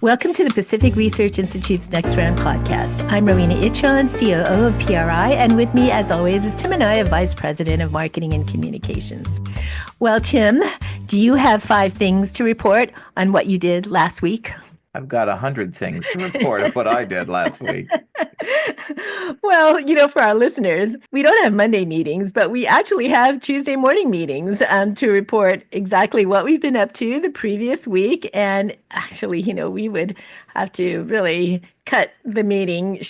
Welcome to the Pacific Research Institute's Next Round podcast. I'm Rowena Itchon, COO of PRI, and with me, as always, is Tim Anaya, Vice President of Marketing and Communications. Well, Tim, do you have 5 things to report on what you did last week? I've got 100 things to report of what I did last week. Well, for our listeners, we don't have Monday meetings, but we actually have Tuesday morning meetings to report exactly what we've been up to the previous week. And actually, we would have to really cut the meeting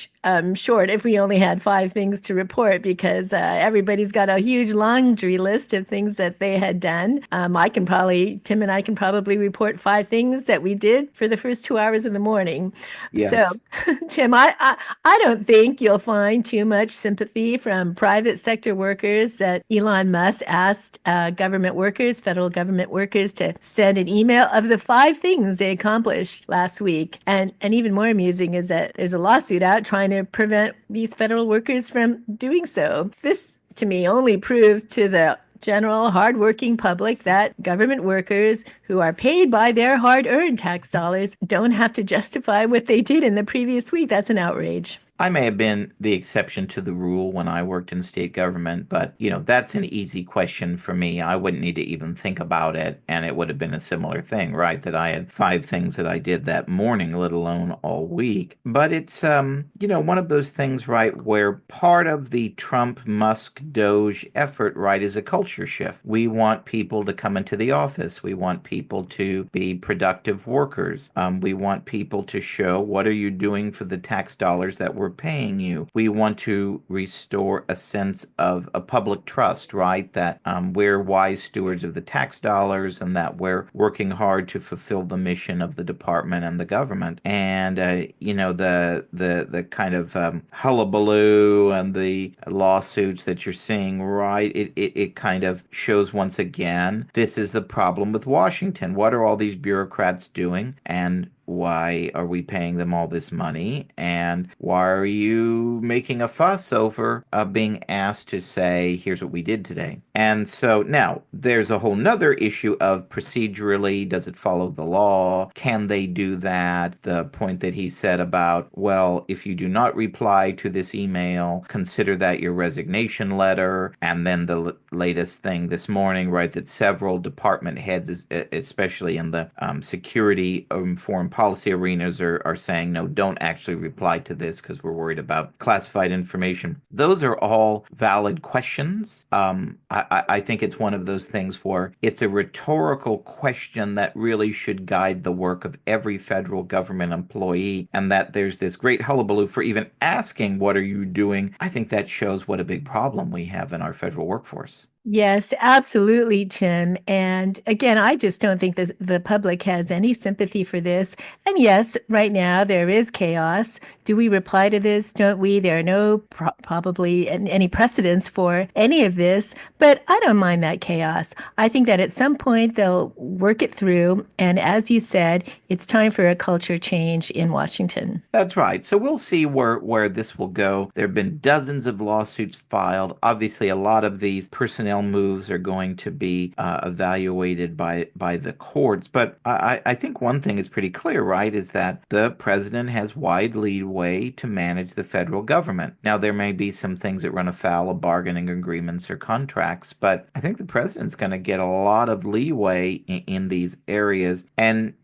short if we only had 5 things to report, because everybody's got a huge laundry list of things that they had done. Tim and I can probably report 5 things that we did for the first 2 hours in the morning. Yes. So, Tim, I don't think you'll find too much sympathy from private sector workers that Elon Musk asked government workers, federal government workers, to send an email of the 5 things they accomplished last week. And even more amusing is that there's a lawsuit out trying to prevent these federal workers from doing so. This, to me, only proves to the general hardworking public that government workers who are paid by their hard-earned tax dollars don't have to justify what they did in the previous week. That's an outrage. I may have been the exception to the rule when I worked in state government, but, that's an easy question for me. I wouldn't need to even think about it, and it would have been a similar thing, right? That I had 5 things that I did that morning, let alone all week. But it's, one of those things, right, where part of the Trump-Musk-Doge effort, right, is a culture shift. We want people to come into the office. We want people to be productive workers. We want people to show, what are you doing for the tax dollars that we're paying you? We want to restore a sense of a public trust, right? That we're wise stewards of the tax dollars and that we're working hard to fulfill the mission of the department and the government. And, the kind of hullabaloo and the lawsuits that you're seeing, right? It kind of shows once again, this is the problem with Washington. What are all these bureaucrats doing? And why are we paying them all this money? And why are you making a fuss over being asked to say, here's what we did today? And so now there's a whole nother issue of procedurally, does it follow the law? Can they do that? The point that he said about, well, if you do not reply to this email, consider that your resignation letter. And then the latest thing this morning, right, that several department heads, especially in the security foreign policy arenas, are saying, no, don't actually reply to this because we're worried about classified information. Those are all valid questions. I think it's one of those things where it's a rhetorical question that really should guide the work of every federal government employee, and that there's this great hullabaloo for even asking, what are you doing? I think that shows what a big problem we have in our federal workforce. Yes, absolutely, Tim. And again, I just don't think that the public has any sympathy for this. And yes, right now there is chaos. Do we reply to this? Don't we? There are no probably any precedents for any of this, but I don't mind that chaos. I think that at some point they'll work it through. And as you said, it's time for a culture change in Washington. That's right. So we'll see where this will go. There have been dozens of lawsuits filed. Obviously, a lot of these personnel moves are going to be evaluated by the courts. But I think one thing is pretty clear, right, is that the president has wide leeway to manage the federal government. Now, there may be some things that run afoul of bargaining agreements or contracts, but I think the president's going to get a lot of leeway in these areas. And,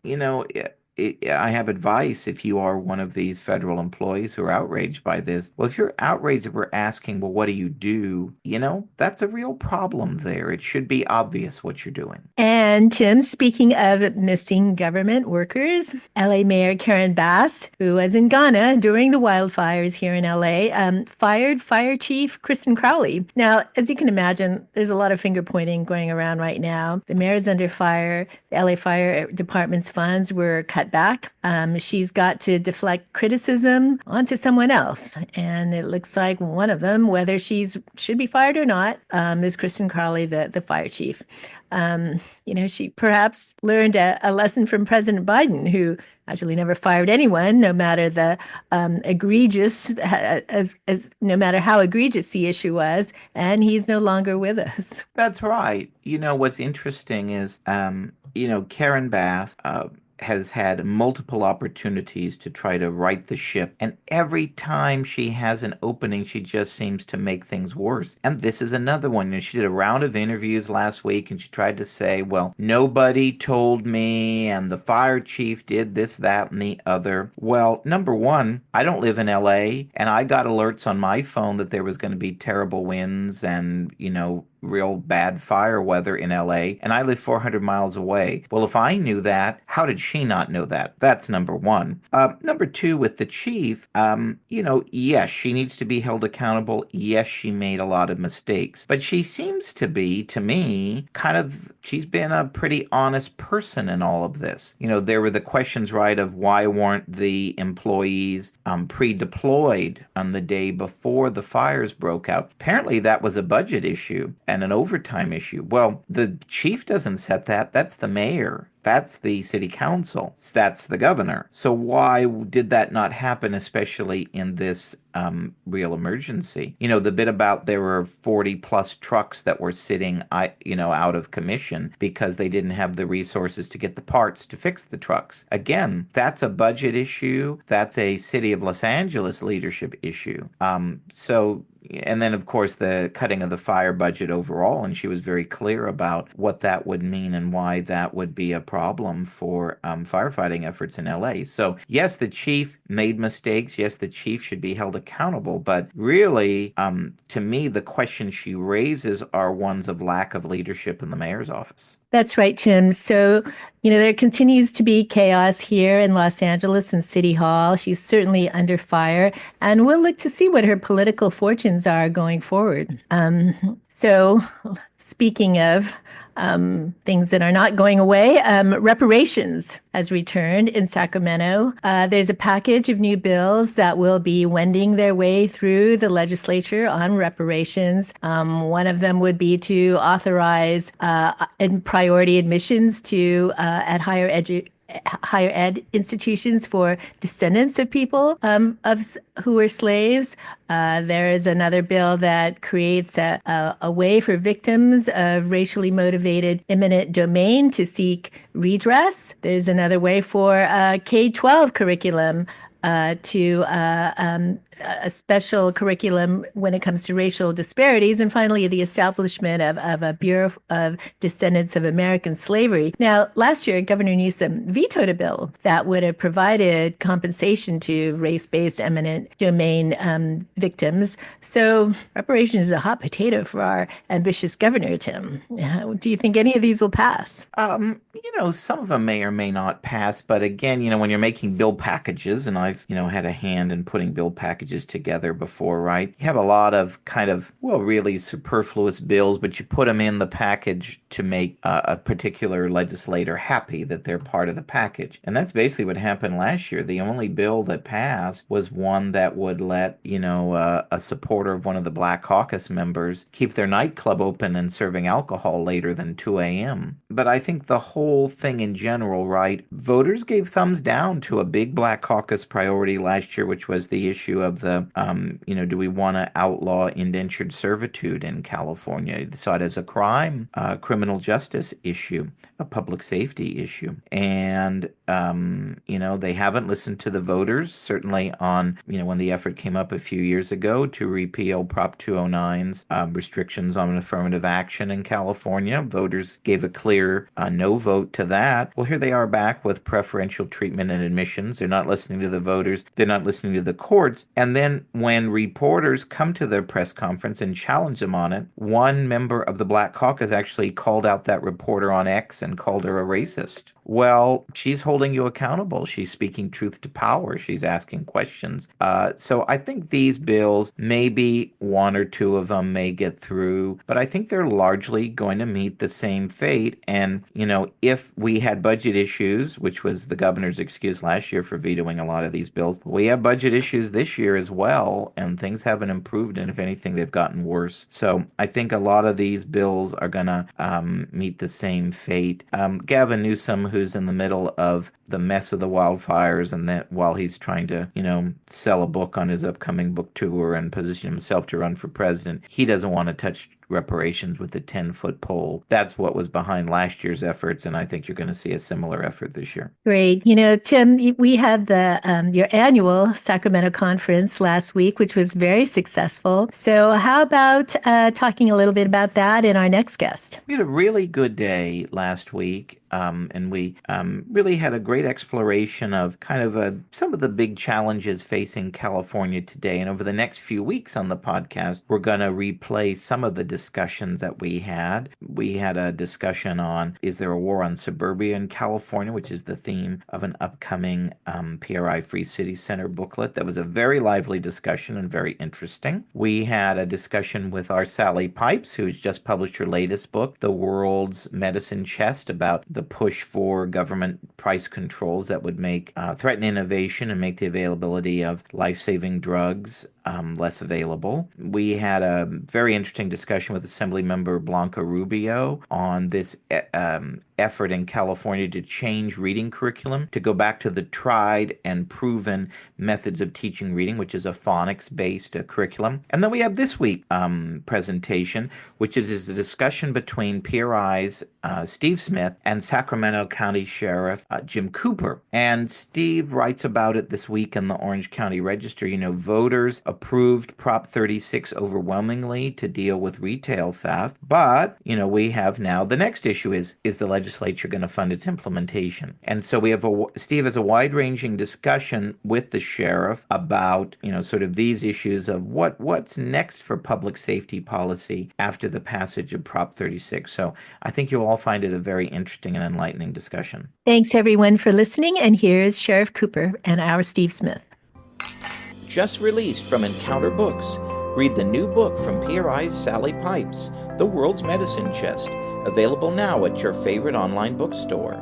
I have advice if you are one of these federal employees who are outraged by this. Well, if you're outraged that we're asking, well, what do you do? That's a real problem there. It should be obvious what you're doing. And Tim, speaking of missing government workers, LA Mayor Karen Bass, who was in Ghana during the wildfires here in LA, fired Fire Chief Kristen Crowley. Now, as you can imagine, there's a lot of finger pointing going around right now. The mayor's under fire. The LA Fire Department's funds were cut back. She's got to deflect criticism onto someone else. And it looks like one of them, whether should be fired or not, is Kristen Crowley, the fire chief. She perhaps learned a lesson from President Biden, who actually never fired anyone, no matter the no matter how egregious the issue was, and he's no longer with us. That's right. What's interesting is, Karen Bass has had multiple opportunities to try to right the ship. And every time she has an opening, she just seems to make things worse. And this is another one. She did a round of interviews last week and she tried to say, well, nobody told me and the fire chief did this, that, and the other. Well, number one, I don't live in LA and I got alerts on my phone that there was going to be terrible winds and, real bad fire weather in LA, and I live 400 miles away. Well, if I knew that, how did she not know that? That's number one. Number two, with the chief, yes, she needs to be held accountable. Yes, she made a lot of mistakes, but she seems to be, to me, she's been a pretty honest person in all of this. There were the questions, right, of why weren't the employees pre-deployed on the day before the fires broke out? Apparently, that was a budget issue and an overtime issue. Well, the chief doesn't set that. That's the mayor. That's the city council. That's the governor. So why did that not happen, especially in this real emergency? The bit about there were 40 plus trucks that were sitting, out of commission because they didn't have the resources to get the parts to fix the trucks. Again, that's a budget issue. That's a city of Los Angeles leadership issue. And then, of course, the cutting of the fire budget overall, and she was very clear about what that would mean and why that would be a problem for firefighting efforts in LA. So, yes, the chief made mistakes. Yes, the chief should be held accountable. But really, to me, the questions she raises are ones of lack of leadership in the mayor's office. That's right, Tim. So, there continues to be chaos here in Los Angeles and City Hall. She's certainly under fire, and we'll look to see what her political fortunes are going forward. So, speaking of things that are not going away, reparations has returned in Sacramento. There's a package of new bills that will be wending their way through the legislature on reparations. One of them would be to authorize priority admissions to at higher ed institutions for descendants of people who were slaves. There is another bill that creates a way for victims of racially motivated eminent domain to seek redress. There's another way for K-12 curriculum to a special curriculum when it comes to racial disparities. And finally, the establishment of a Bureau of Descendants of American Slavery. Now, last year, Governor Newsom vetoed a bill that would have provided compensation to race-based eminent domain victims. So reparations is a hot potato for our ambitious governor, Tim. Do you think any of these will pass? Some of them may or may not pass, but again, when you're making bill packages, and I've, had a hand in putting bill packages together before, right? You have a lot of really superfluous bills, but you put them in the package to make a particular legislator happy that they're part of the package. And that's basically what happened last year. The only bill that passed was one that would let, a supporter of one of the Black Caucus members keep their nightclub open and serving alcohol later than 2 a.m. But I think the whole thing in general, right? Voters gave thumbs down to a big Black Caucus priority last year, which was the issue of the, do we want to outlaw indentured servitude in California? They saw it as a crime, criminal justice issue, a public safety issue. And, they haven't listened to the voters, certainly on, when the effort came up a few years ago to repeal Prop 209's restrictions on affirmative action in California. Voters gave a clear no vote to that. Well, here they are back with preferential treatment and admissions. They're not listening to the voters. They're not listening to the courts. And then when reporters come to their press conference and challenge them on it, one member of the Black Caucus actually called out that reporter on X and called her a racist. Well, she's holding you accountable. She's speaking truth to power. She's asking questions. So I think these bills, maybe one or two of them may get through, but I think they're largely going to meet the same fate. And, if we had budget issues, which was the governor's excuse last year for vetoing a lot of these bills, we have budget issues this year as well, and things haven't improved. And if anything, they've gotten worse. So I think a lot of these bills are going to meet the same fate. Gavin Newsom, who's in the middle of the mess of the wildfires, and that while he's trying to, sell a book on his upcoming book tour and position himself to run for president, he doesn't want to touch reparations with a 10-foot pole. That's what was behind last year's efforts, and I think you're going to see a similar effort this year. Great. You know, Tim, we had the your annual Sacramento conference last week, which was very successful. So how about talking a little bit about that in our next guest? We had a really good day last week. And we really had a great exploration of kind of some of the big challenges facing California today. And over the next few weeks on the podcast, we're going to replay some of the discussions that we had. We had a discussion on, is there a war on suburbia in California, which is the theme of an upcoming PRI Free City Center booklet. That was a very lively discussion and very interesting. We had a discussion with our Sally Pipes, who's just published her latest book, The World's Medicine Chest, about the push for government price controls that would make threaten innovation and make the availability of life-saving drugs less available. We had a very interesting discussion with Assemblymember Blanca Rubio on this effort in California to change reading curriculum, to go back to the tried and proven methods of teaching reading, which is a phonics-based curriculum. And then we have this week presentation, which is a discussion between PRI's Steve Smith and Sacramento County Sheriff Jim Cooper. And Steve writes about it this week in the Orange County Register. You know, voters approved Prop 36 overwhelmingly to deal with retail theft. But, you know, we have now the next issue is the legislature going to fund its implementation? And so we have Steve has a wide-ranging discussion with the sheriff about, you know, sort of these issues of what's next for public safety policy after the passage of Prop 36. So I think you'll all find it a very interesting and enlightening discussion. Thanks, everyone, for listening. And here's Sheriff Cooper and our Steve Smith. Just released from Encounter Books, read the new book from PRI's Sally Pipes, The World's Medicine Chest, available now at your favorite online bookstore.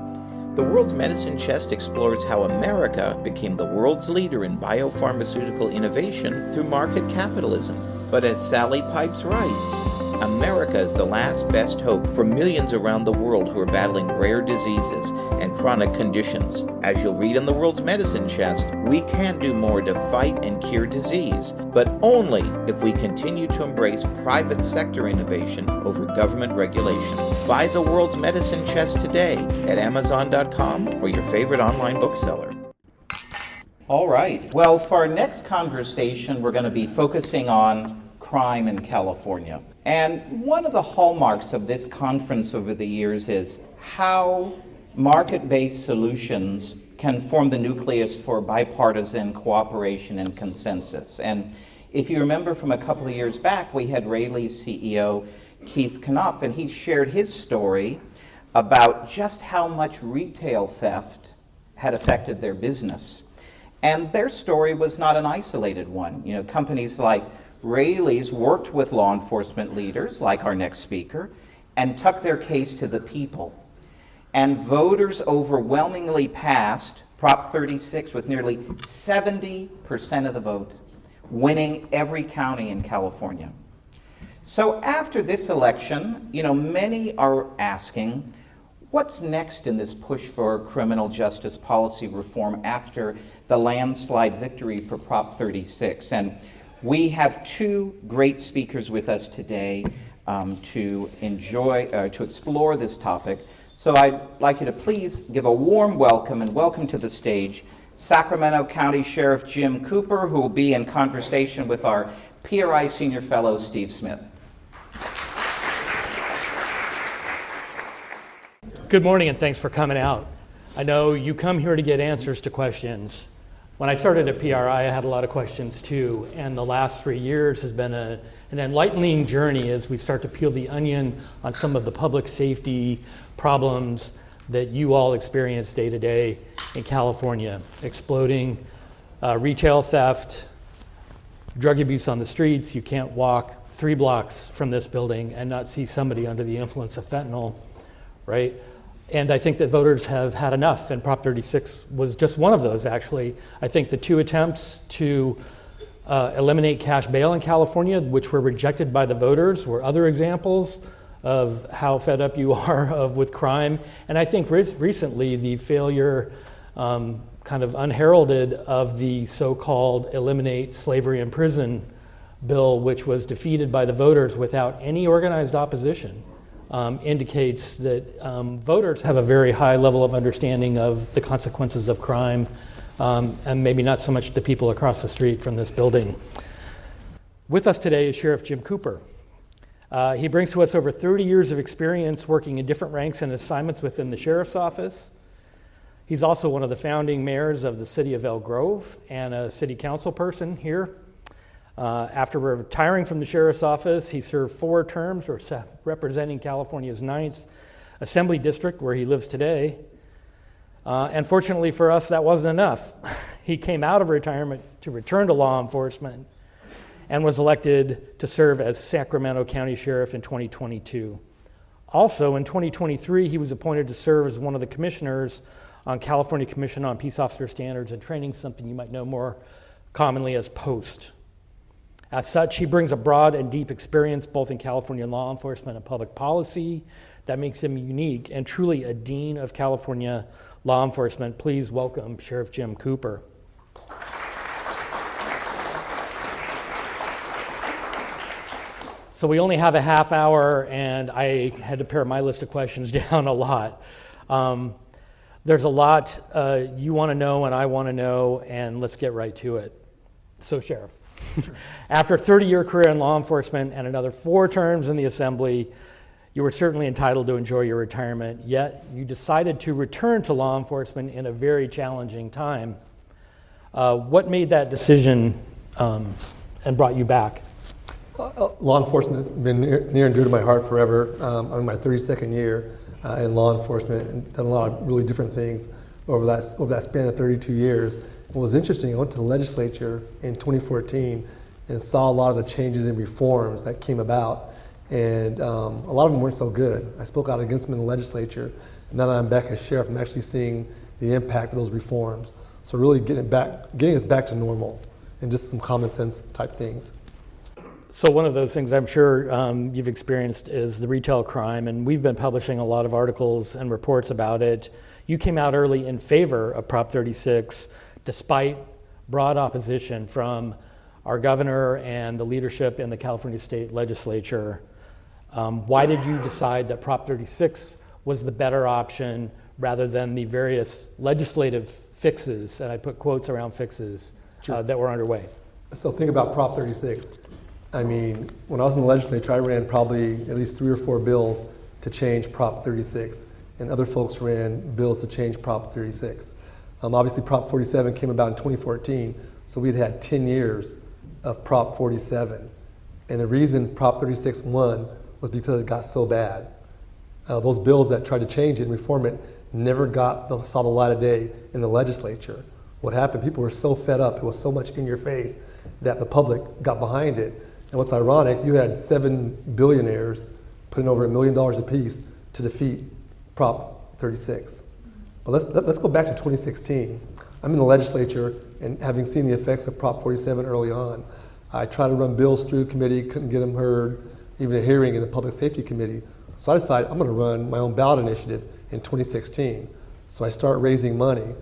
The World's Medicine Chest explores how America became the world's leader in biopharmaceutical innovation through market capitalism. But as Sally Pipes writes, America is the last best hope for millions around the world who are battling rare diseases and chronic conditions. As you'll read in the World's Medicine Chest, we can do more to fight and cure disease, but only if we continue to embrace private sector innovation over government regulation. Buy the World's Medicine Chest today at Amazon.com or your favorite online bookseller. All right. Well, for our next conversation, we're going to be focusing on crime in California. And one of the hallmarks of this conference over the years is how market-based solutions can form the nucleus for bipartisan cooperation and consensus. And if you remember from a couple of years back, we had Raley's CEO, Keith Knopf, and he shared his story about just how much retail theft had affected their business. And their story was not an isolated one. You know, companies like Raley's worked with law enforcement leaders, like our next speaker, and took their case to the people. And voters overwhelmingly passed Prop 36 with nearly 70% of the vote, winning every county in California. So after this election, you know, many are asking, what's next in this push for criminal justice policy reform after the landslide victory for Prop 36? And we have two great speakers with us today to explore this topic. So I'd like you to please give a warm welcome and welcome to the stage Sacramento County Sheriff Jim Cooper, who will be in conversation with our PRI Senior Fellow Steve Smith. Good morning and thanks for coming out. I know you come here to get answers to questions. When I started at PRI, I had a lot of questions too, and the last 3 years has been an enlightening journey as we start to peel the onion on some of the public safety problems that you all experience day to day in California. Exploding retail theft, drug abuse on the streets. You can't walk 3 blocks from this building and not see somebody under the influence of fentanyl, right? And I think that voters have had enough, and Prop 36 was just one of those, actually. I think the 2 attempts to eliminate cash bail in California, which were rejected by the voters, were other examples of how fed up you are with crime. And I think recently the failure, kind of unheralded, of the so-called eliminate slavery in prison bill, which was defeated by the voters without any organized opposition, indicates that voters have a very high level of understanding of the consequences of crime, and maybe not so much the people across the street from this building. With us today is Sheriff Jim Cooper. He brings to us over 30 years of experience working in different ranks and assignments within the Sheriff's Office. He's also one of the founding mayors of the city of Elk Grove and a city council person here. After retiring from the Sheriff's Office, he served 4 terms representing California's 9th Assembly District, where he lives today. And fortunately for us, that wasn't enough. He came out of retirement to return to law enforcement and was elected to serve as Sacramento County Sheriff in 2022. Also, in 2023, he was appointed to serve as one of the commissioners on California Commission on Peace Officer Standards and Training, something you might know more commonly as POST. As such, he brings a broad and deep experience both in California law enforcement and public policy that makes him unique and truly a dean of California law enforcement. Please welcome Sheriff Jim Cooper. So we only have a half hour, and I had to pare my list of questions down a lot. There's a lot you want to know and I want to know, and let's get right to it. So, Sheriff, after a 30-year career in law enforcement and another 4 terms in the Assembly, you were certainly entitled to enjoy your retirement, yet you decided to return to law enforcement in a very challenging time. What made that decision and brought you back? Law enforcement has been near and dear to my heart forever. I'm in my 32nd year in law enforcement and done a lot of really different things over that span of 32 years. What was interesting, I went to the Legislature in 2014 and saw a lot of the changes and reforms that came about, and a lot of them weren't so good. I spoke out against them in the Legislature, and now that I'm back as sheriff, I'm actually seeing the impact of those reforms. So really getting us back to normal and just some common sense type things. So one of those things I'm sure you've experienced is the retail crime, and we've been publishing a lot of articles and reports about it. You came out early in favor of Prop 36, despite broad opposition from our governor and the leadership in the California State Legislature. Why did you decide that Prop 36 was the better option rather than the various legislative fixes, and I put quotes around fixes, that were underway? So think about Prop 36. I mean, when I was in the Legislature, I ran probably at least 3 or 4 bills to change Prop 36, and other folks ran bills to change Prop 36. Obviously, Prop 47 came about in 2014, so we'd had 10 years of Prop 47. And the reason Prop 36 won was because it got so bad. Those bills that tried to change it and reform it never saw the light of day in the Legislature. What happened, people were so fed up, it was so much in your face, that the public got behind it. And what's ironic, you had 7 billionaires putting over $1 million apiece to defeat Prop 36. But let's go back to 2016. I'm in the Legislature, and having seen the effects of Prop 47 early on, I tried to run bills through committee, couldn't get them heard, even a hearing in the Public Safety Committee. So I decided I'm going to run my own ballot initiative in 2016. So I start raising money,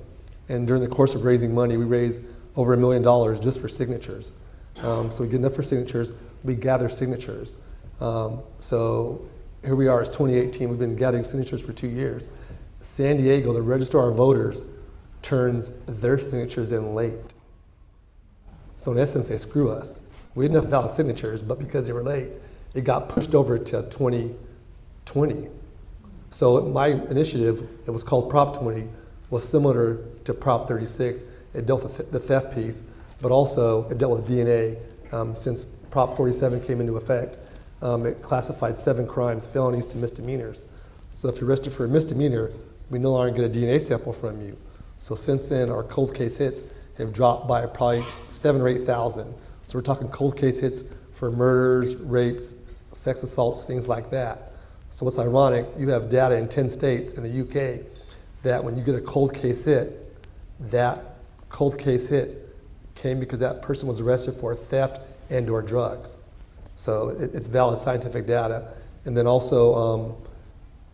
and during the course of raising money, we raised over $1 million just for signatures. So we get enough for signatures, we gather signatures. So here we are, it's 2018, we've been gathering signatures for 2 years. San Diego, the Registrar of Voters, turns their signatures in late. So in essence, they screw us. We had enough valid signatures, but because they were late, it got pushed over to 2020. So my initiative, it was called Prop 20, was similar to Prop 36. It dealt with the theft piece, but also it dealt with DNA. Since Prop 47 came into effect, it classified 7 crimes, felonies to misdemeanors. So if you're arrested for a misdemeanor, we no longer get a DNA sample from you. So since then, our cold case hits have dropped by probably 7,000 or 8,000. So we're talking cold case hits for murders, rapes, sex assaults, things like that. So what's ironic, you have data in 10 states in the UK that when you get a cold case hit, that cold case hit came because that person was arrested for theft and or drugs. So it's valid scientific data. And then also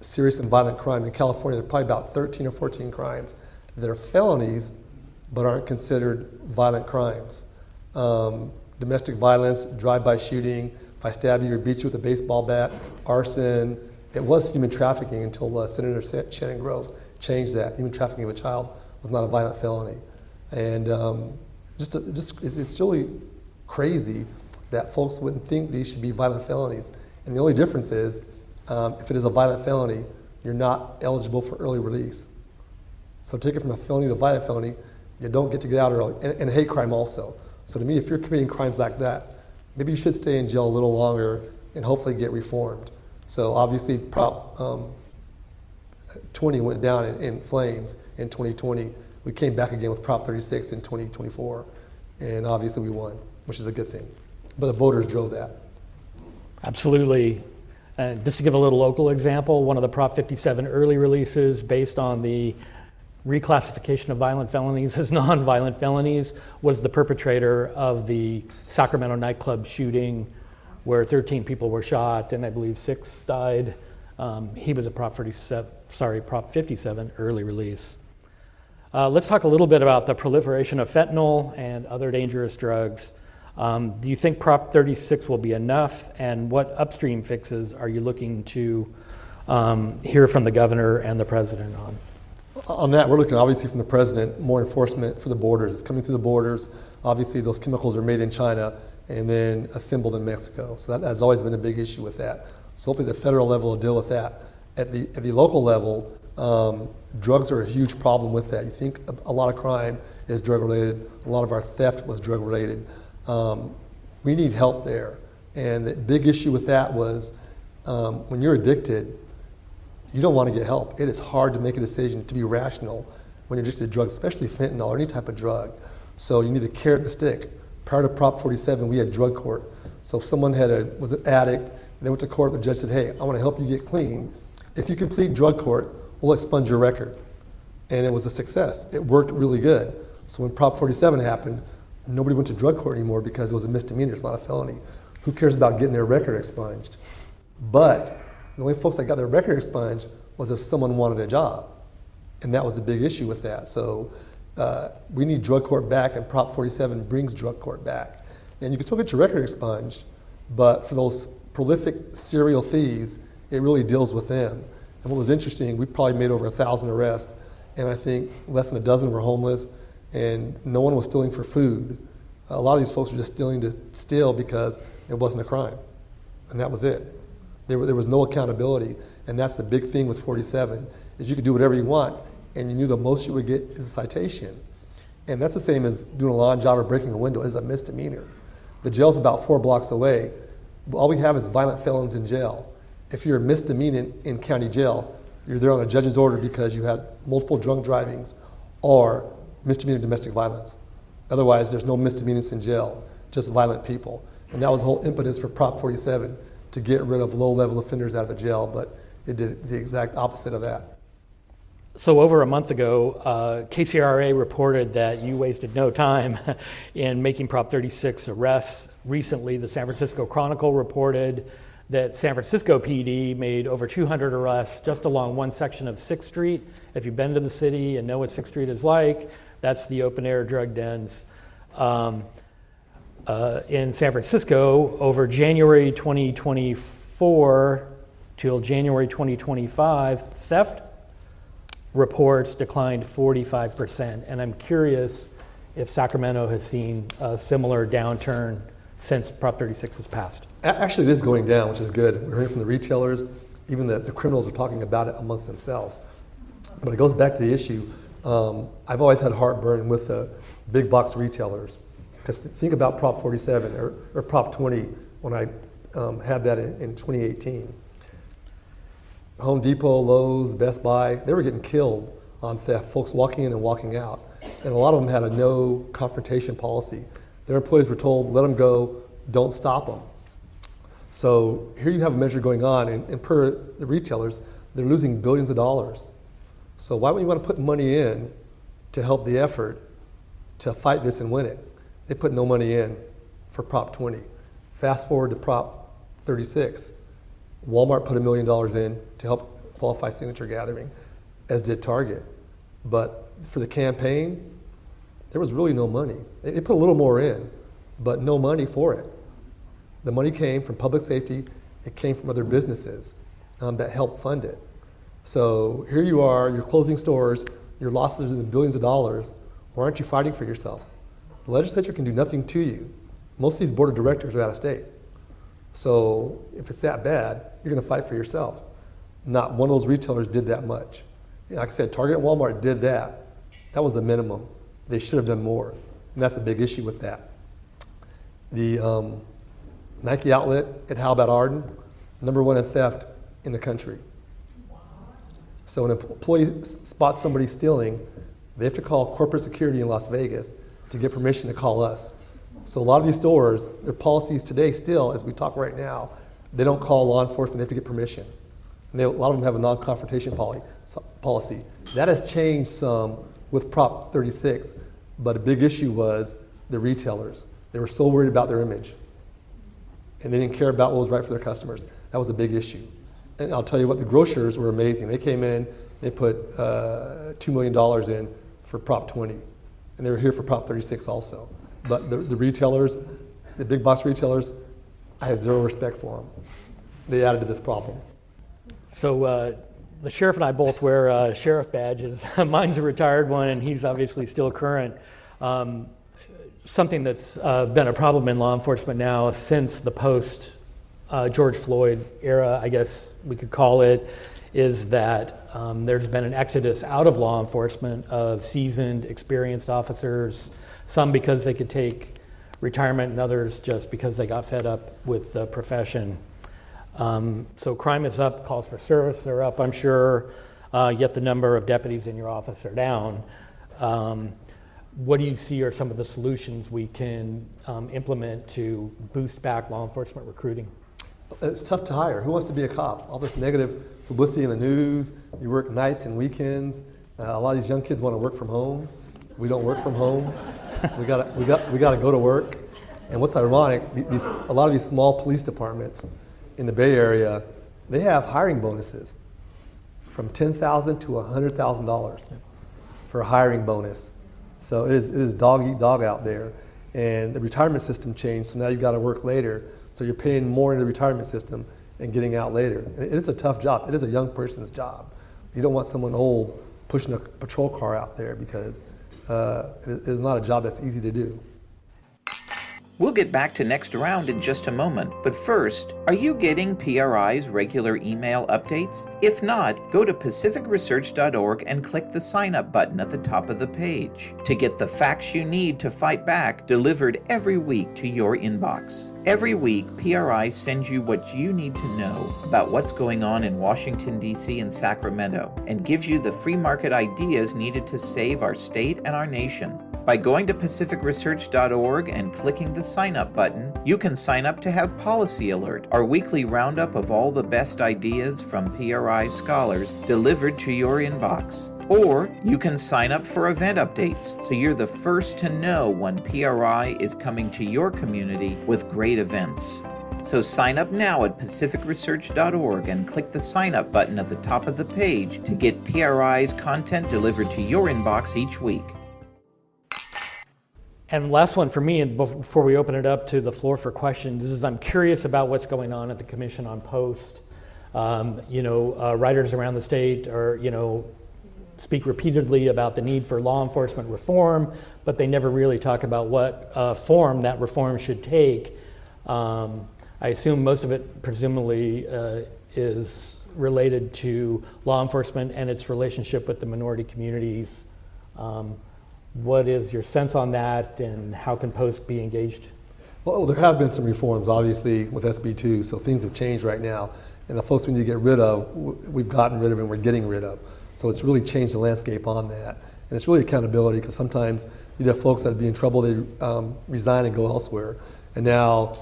serious and violent crime. In California, there are probably about 13 or 14 crimes that are felonies but aren't considered violent crimes. domestic violence, drive-by shooting, if I stab you or beat you with a baseball bat, arson. It was human trafficking until Senator Shannon Grove changed that. Human trafficking of a child was not a violent felony. And it's really crazy that folks wouldn't think these should be violent felonies. And the only difference is, if it is a violent felony, you're not eligible for early release. So take it from a felony to a violent felony, you don't get to get out early. And hate crime also. So to me, if you're committing crimes like that, maybe you should stay in jail a little longer and hopefully get reformed. So obviously Prop 20 went down in flames in 2020. We came back again with Prop 36 in 2024. And obviously we won, which is a good thing. But the voters drove that. Absolutely. Just to give a little local example, one of the Prop 57 early releases based on the reclassification of violent felonies as non-violent felonies was the perpetrator of the Sacramento nightclub shooting where 13 people were shot and I believe 6 died. He was a Prop 57 early release. Let's talk a little bit about the proliferation of fentanyl and other dangerous drugs. Do you think Prop 36 will be enough, and what upstream fixes are you looking to hear from the governor and the president on? On that, we're looking obviously from the president, more enforcement for the borders. It's coming through the borders. Obviously, those chemicals are made in China and then assembled in Mexico. So that has always been a big issue with that. So hopefully the federal level will deal with that. At the local level, drugs are a huge problem with that. You think a lot of crime is drug related. A lot of our theft was drug related. We need help there. And the big issue with that was when you're addicted, you don't want to get help. It is hard to make a decision to be rational when you're addicted to drugs, especially fentanyl or any type of drug. So you need the carrot and the stick. Prior to Prop 47, we had drug court. So if someone was an addict, they went to court, the judge said, hey, I want to help you get clean. If you complete drug court, we'll expunge your record. And it was a success. It worked really good. So when Prop 47 happened, nobody went to drug court anymore because it was a misdemeanor, it's not a felony. Who cares about getting their record expunged? But the only folks that got their record expunged was if someone wanted a job. And that was the big issue with that. So we need drug court back, and Prop 47 brings drug court back. And you can still get your record expunged, but for those prolific serial thieves, it really deals with them. And what was interesting, we probably made over 1,000 arrests, and I think less than a dozen were homeless, and no one was stealing for food. A lot of these folks were just stealing to steal because it wasn't a crime, and that was it. There was no accountability, and that's the big thing with 47, is you could do whatever you want, and you knew the most you would get is a citation. And that's the same as doing a lawn job or breaking a window. It's a misdemeanor. The jail's about 4 blocks away. All we have is violent felons in jail. If you're a misdemeanor in county jail, you're there on a judge's order because you had multiple drunk drivings or misdemeanor domestic violence. Otherwise, there's no misdemeanors in jail, just violent people. And that was the whole impetus for Prop 47, to get rid of low-level offenders out of the jail, but it did the exact opposite of that. So over a month ago, KCRA reported that you wasted no time in making Prop 36 arrests. Recently, the San Francisco Chronicle reported that San Francisco PD made over 200 arrests just along one section of 6th Street. If you've been to the city and know what 6th Street is like, that's the open-air drug dens. In San Francisco, over January 2024 till January 2025, theft reports declined 45%. And I'm curious if Sacramento has seen a similar downturn since Prop 36 has passed. Actually, it is going down, which is good. We're hearing from the retailers, even the criminals are talking about it amongst themselves. But it goes back to the issue. I've always had heartburn with the big box retailers. Because think about Prop 47 or Prop 20 when I had that in 2018. Home Depot, Lowe's, Best Buy, they were getting killed on theft, folks walking in and walking out. And a lot of them had a no confrontation policy. Their employees were told, let them go, don't stop them. So here you have a measure going on, and per the retailers, they're losing billions of dollars. So why would you want to put money in to help the effort to fight this and win it? They put no money in for Prop 20. Fast forward to Prop 36. Walmart put $1 million in to help qualify signature gathering, as did Target. But for the campaign, there was really no money. They put a little more in, but no money for it. The money came from public safety, it came from other businesses that helped fund it. So here you are, you're closing stores, your losses in the billions of dollars. Why aren't you fighting for yourself? The legislature can do nothing to you. Most of these board of directors are out of state. So if it's that bad, you're gonna fight for yourself. Not one of those retailers did that much. Like I said, Target and Walmart did that. That was the minimum. They should have done more. And that's a big issue with that. The Nike outlet at How About Arden, #1 in theft in the country. So when an employee spots somebody stealing, they have to call corporate security in Las Vegas to get permission to call us. So a lot of these stores, their policies today still, as we talk right now, they don't call law enforcement, they have to get permission. And a lot of them have a non-confrontation policy. That has changed some with Prop 36, but a big issue was the retailers. They were so worried about their image, and they didn't care about what was right for their customers. That was a big issue. And I'll tell you what, the grocers were amazing. They came in, they put $2 million in for Prop 20, and they were here for Prop 36 also. But the retailers, the big box retailers, I had zero respect for them. They added to this problem. So the sheriff and I both wear sheriff badges. Mine's a retired one, and he's obviously still current. Something that's been a problem in law enforcement now since the post George Floyd era, I guess we could call it, is that there's been an exodus out of law enforcement of seasoned, experienced officers, some because they could take retirement and others just because they got fed up with the profession. So crime is up, calls for service are up, I'm sure, yet the number of deputies in your office are down. What do you see are some of the solutions we can implement to boost back law enforcement recruiting? It's tough to hire. Who wants to be a cop? All this negative publicity in the news, you work nights and weekends. A lot of these young kids want to work from home. We don't work from home. We gotta go to work. And what's ironic, a lot of these small police departments in the Bay Area, they have hiring bonuses from $10,000 to $100,000 for a hiring bonus. So it is dog eat dog out there. And the retirement system changed, so now you've got to work later. So you're paying more in the retirement system and getting out later. And it is a tough job. It is a young person's job. You don't want someone old pushing a patrol car out there because it is not a job that's easy to do. We'll get back to Next Round in just a moment, but first, are you getting PRI's regular email updates? If not, go to pacificresearch.org and click the sign up button at the top of the page to get the facts you need to fight back delivered every week to your inbox. Every week, PRI sends you what you need to know about what's going on in Washington, D.C. and Sacramento, and gives you the free market ideas needed to save our state and our nation. By going to pacificresearch.org and clicking the sign up button, you can sign up to have Policy Alert, our weekly roundup of all the best ideas from PRI scholars delivered to your inbox. Or you can sign up for event updates so you're the first to know when PRI is coming to your community with great events. So sign up now at pacificresearch.org and click the sign up button at the top of the page to get PRI's content delivered to your inbox each week. And last one for me, and before we open it up to the floor for questions, is I'm curious about what's going on at the Commission on Post. Writers around the state are, speak repeatedly about the need for law enforcement reform, but they never really talk about what form that reform should take. I assume most of it presumably is related to law enforcement and its relationship with the minority communities. What is your sense on that, and how can Post be engaged? Well, there have been some reforms, obviously, with SB2, so things have changed right now. And the folks we need to get rid of, we've gotten rid of and we're getting rid of. So it's really changed the landscape on that. And it's really accountability, because sometimes you'd have folks that'd be in trouble, they resign and go elsewhere. And now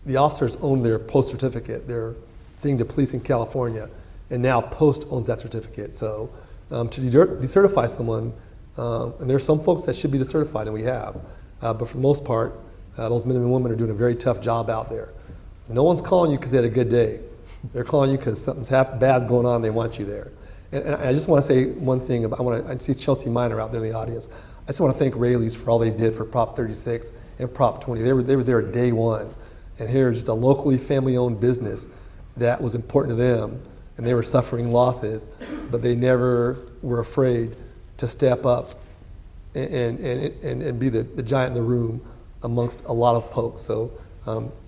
the officers own their Post certificate, their thing to police in California, and now Post owns that certificate. So to decertify someone, and there's some folks that should be decertified, and we have. But for the most part, those men and women are doing a very tough job out there. No one's calling you because they had a good day. They're calling you because something's bad's going on, they want you there. And I just want to say one thing, I see Chelsea Minor out there in the audience. I just want to thank Raley's for all they did for Prop 36 and Prop 20. They were there day one. And here's just a locally family-owned business that was important to them, and they were suffering losses, but they never were afraid to step up and be the giant in the room amongst a lot of folks. So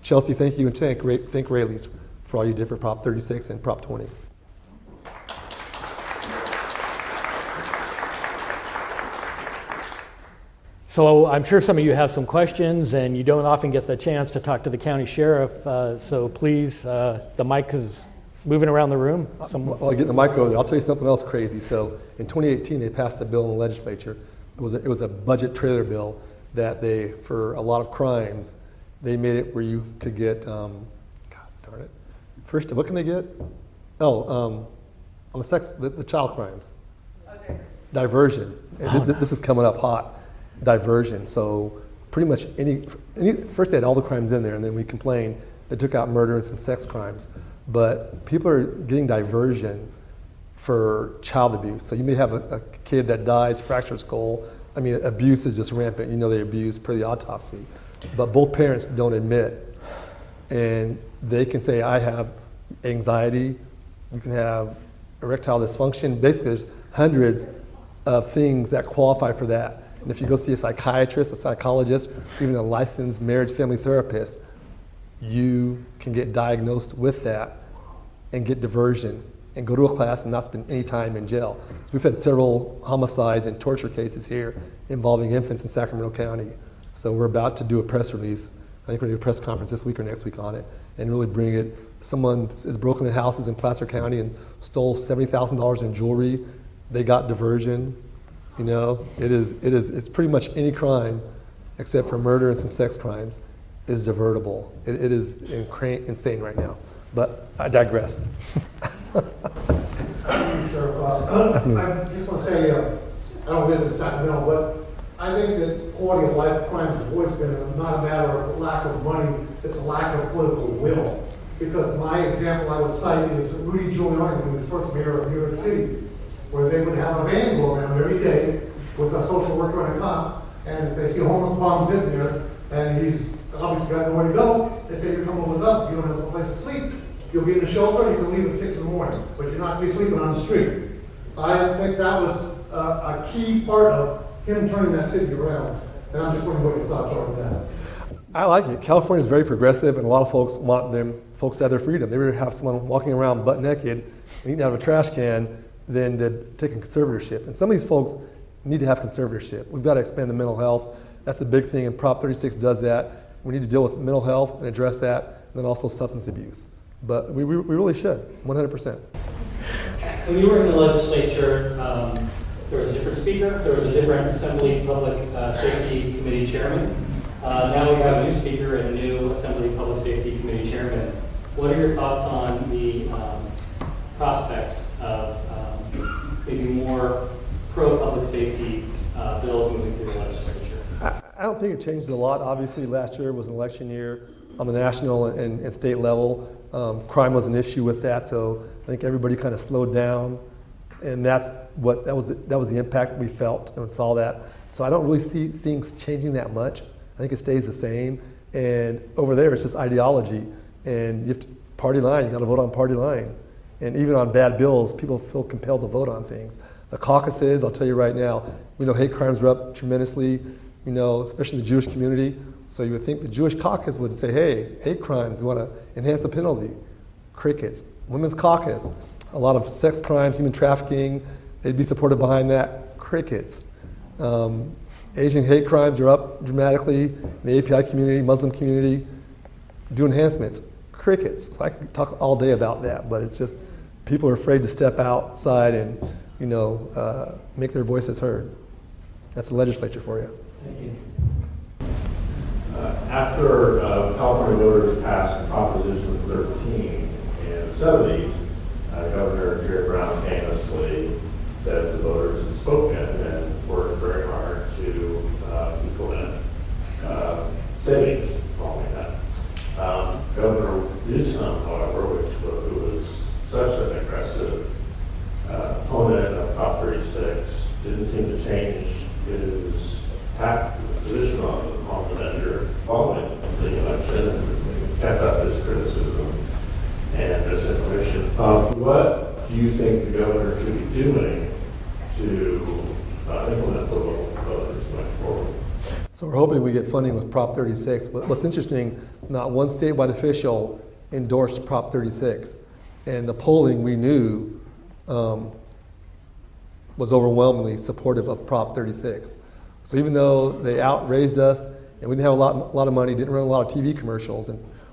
Chelsea, thank you, and thank Rayleigh's for all you did for Prop 36 and Prop 20. So I'm sure some of you have some questions, and you don't often get the chance to talk to the county sheriff. So please, the mic is moving around the room. While I get the mic over there, I'll tell you something else crazy. So in 2018, they passed a bill in the legislature. It was a budget trailer bill that they, for a lot of crimes, they made it where you could get, God darn it. First, what can they get? On the child crimes. Okay. Diversion. And this is coming up hot. Diversion. So pretty much first they had all the crimes in there, and then we complained. They took out murder and some sex crimes. But people are getting diversion for child abuse. So you may have a kid that dies, fractured skull. I mean, abuse is just rampant. You know they abuse per the autopsy. But both parents don't admit. And they can say, I have anxiety. You can have erectile dysfunction. Basically, there's hundreds of things that qualify for that. And if you go see a psychiatrist, a psychologist, even a licensed marriage family therapist, you can get diagnosed with that and get diversion and go to a class and not spend any time in jail. So we've had several homicides and torture cases here involving infants in Sacramento County. So we're about to do a press release. I think we're going to do a press conference this week or next week on it and really bring it. Someone is broken in houses in Placer County and stole $70,000 in jewelry. They got diversion. You know, it's pretty much any crime except for murder and some sex crimes is divertible. It is insane right now. But I digress. Sure. I just want to say, I don't live in Sacramento, but I think that quality of life crimes has always been not a matter of lack of money, it's a lack of political will. Because my example I would cite is Rudy Giuliani, when he was first mayor of New York City, where they would have a van go around every day with a social worker and a cop, and if they see a homeless bum sitting there, and he's obviously got nowhere to go, they say, you're coming with us, you don't have a place to sleep. You'll be in the shelter, you can leave at 6 in the morning, but you're not going to be sleeping on the street. I think that was a key part of him turning that city around, and I'm just wondering what your thoughts are on that. I like it. California is very progressive, and a lot of folks want folks to have their freedom. They would have someone walking around butt naked, eating out of a trash can, than to take a conservatorship. And some of these folks need to have conservatorship. We've got to expand the mental health. That's a big thing, and Prop 36 does that. We need to deal with mental health and address that, and then also substance abuse. But we really should, 100%. When you were in the legislature, there was a different speaker, there was a different Assembly Public Safety Committee chairman. Now we have a new speaker and a new Assembly Public Safety Committee chairman. What are your thoughts on the prospects of maybe more pro-public safety bills moving through the legislature? I don't think it changed a lot. Obviously, last year was an election year on the national and state level. Crime was an issue with that, so I think everybody kind of slowed down, and that was the impact we felt and saw that. So I don't really see things changing that much. I think it stays the same. And over there, it's just ideology, and you have to party line. You got to vote on party line, and even on bad bills, people feel compelled to vote on things. The caucuses, I'll tell you right now, we know hate crimes are up tremendously. You know, especially the Jewish community. So you would think the Jewish caucus would say, hey, hate crimes, we want to enhance the penalty. Crickets. Women's caucus, a lot of sex crimes, human trafficking, they'd be supported behind that. Crickets. Asian hate crimes are up dramatically. The API community, Muslim community, do enhancements. Crickets. So I could talk all day about that, but it's just people are afraid to step outside and, you know, make their voices heard. That's the legislature for you. Thank you. After California voters passed Proposition 13 in the 70s, Governor Jerry Brown famously said the voters had spoken and worked very hard to implement savings following that. Governor Newsom, however, who was such an aggressive opponent of Prop 36, didn't seem to change his position on the measure. What do you think the governor could be doing to implement political voters going forward? So we're hoping we get funding with Prop 36. But what's interesting, not one statewide official endorsed Prop 36. And the polling we knew was overwhelmingly supportive of Prop 36. So even though they outraised us and we didn't have a lot of money, didn't run a lot of TV commercials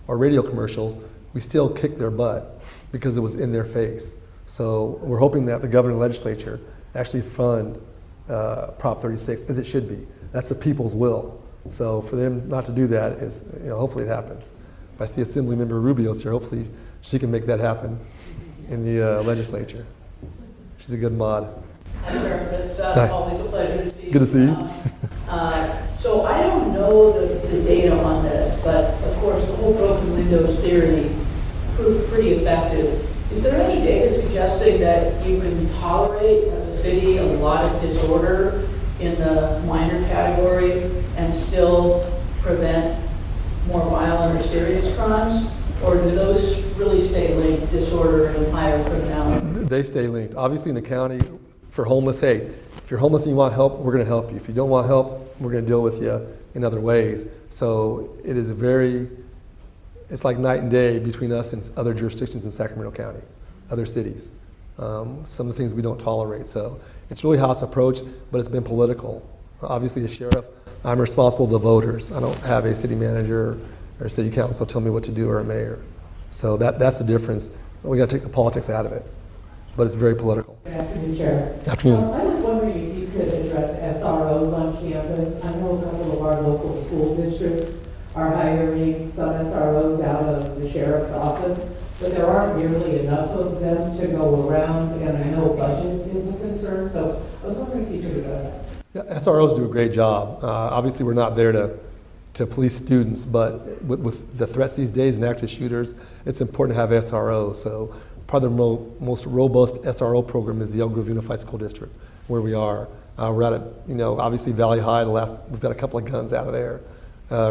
or radio commercials, we still kicked their butt because it was in their face. So we're hoping that the governor and legislature actually fund Prop 36 as it should be. That's the people's will. So for them not to do that is, hopefully it happens. If I see Assemblymember Rubio's here, hopefully she can make that happen in the legislature. She's a good mod. Hi, sir. It's always a pleasure to see you. Good to see you. So I don't know the data on this, but of course the whole broken windows theory proved pretty effective. Is there any data suggesting that you can tolerate as a city a lot of disorder in the minor category and still prevent more violent or serious crimes? Or do those really stay linked, disorder and higher criminality? They stay linked. Obviously in the county, for homeless, hey, if you're homeless and you want help, we're going to help you. If you don't want help, we're going to deal with you in other ways. So it is it's like night and day between us and other jurisdictions in Sacramento County, other cities. Some of the things we don't tolerate. So it's really how it's approached, but it's been political. Obviously, as sheriff, I'm responsible to the voters. I don't have a city manager or a city council tell me what to do or a mayor. So that's the difference. We got to take the politics out of it, but it's very political. Good afternoon, Chair. Afternoon. I was wondering if you could address SROs on campus. I know a couple of our local school districts are hiring some SROs out of the sheriff's office, but there aren't nearly enough of them to go around, and I know budget is a concern, so I was wondering if you could address that. Yeah, SROs do a great job. Obviously, we're not there to police students, but with the threats these days and active shooters, it's important to have SROs. So probably the most robust SRO program is the Elk Grove Unified School District, where we are. We're at obviously Valley High. We've got a couple of guns out of there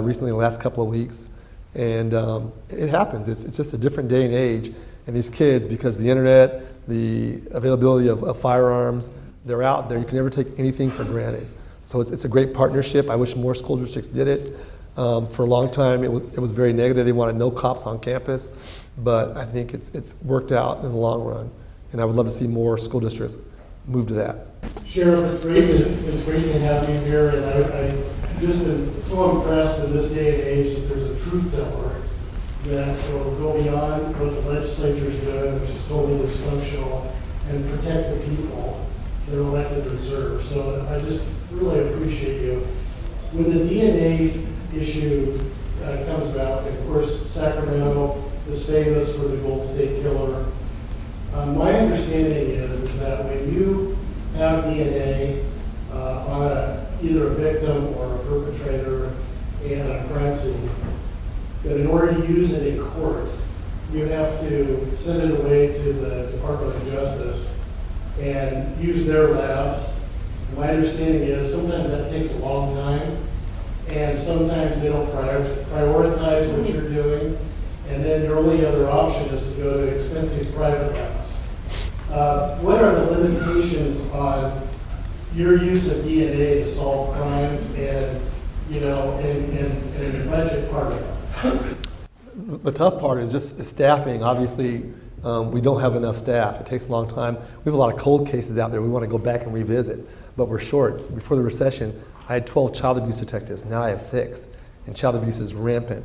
recently in the last couple of weeks. And it happens. It's just a different day and age. And these kids, because the internet, the availability of firearms, they're out there. You can never take anything for granted. So it's a great partnership. I wish more school districts did it. For a long time, it was very negative. They wanted no cops on campus. But I think it's worked out in the long run. And I would love to see more school districts move to that. Sheriff, it's great to have you here, and I just am so impressed in this day and age that there's a truth teller that will go beyond what the legislature is doing, which is totally dysfunctional, and protect the people they're elected to serve. So I just really appreciate you. When the DNA issue comes about, and of course Sacramento is famous for the Gold State Killer. My understanding is that when you have DNA on either a victim or a perpetrator in a crime scene, that in order to use it in court, you have to send it away to the Department of Justice and use their labs. My understanding is sometimes that takes a long time, and sometimes they don't prioritize what you're doing, and then your only other option is to go to expensive private labs. What are the limitations on your use of DNA to solve crimes and the budget part of it? The tough part is just staffing. Obviously, we don't have enough staff. It takes a long time. We have a lot of cold cases out there we want to go back and revisit, but we're short. Before the recession, I had 12 child abuse detectives. Now I have 6, and child abuse is rampant.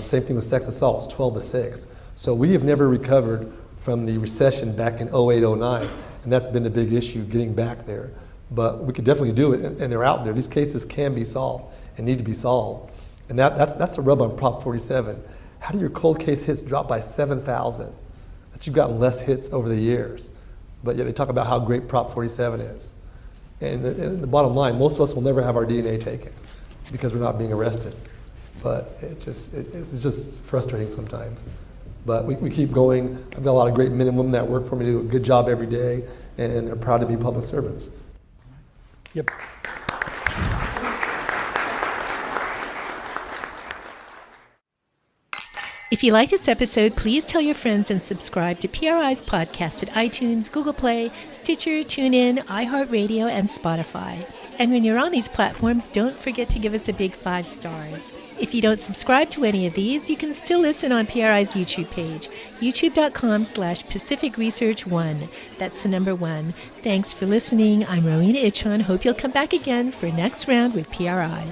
Same thing with sex assaults, 12 to 6. So we have never recovered from the recession back in 08, 09, and that's been the big issue, getting back there. But we could definitely do it, and they're out there. These cases can be solved and need to be solved. And that's the rub on Prop 47. How do your cold case hits drop by 7,000? That you've gotten less hits over the years. But yet they talk about how great Prop 47 is. And the bottom line, most of us will never have our DNA taken because we're not being arrested. But it's just frustrating sometimes. But we keep going. I've got a lot of great men and women that work for me, do a good job every day, and they're proud to be public servants. Yep. If you like this episode, please tell your friends and subscribe to PRI's podcast at iTunes, Google Play, Stitcher, TuneIn, iHeartRadio, and Spotify. And when you're on these platforms, don't forget to give us a big 5 stars. If you don't subscribe to any of these, you can still listen on PRI's YouTube page, youtube.com/Pacific Research 1. That's the number 1. Thanks for listening. I'm Rowena Itchon. Hope you'll come back again for next round with PRI.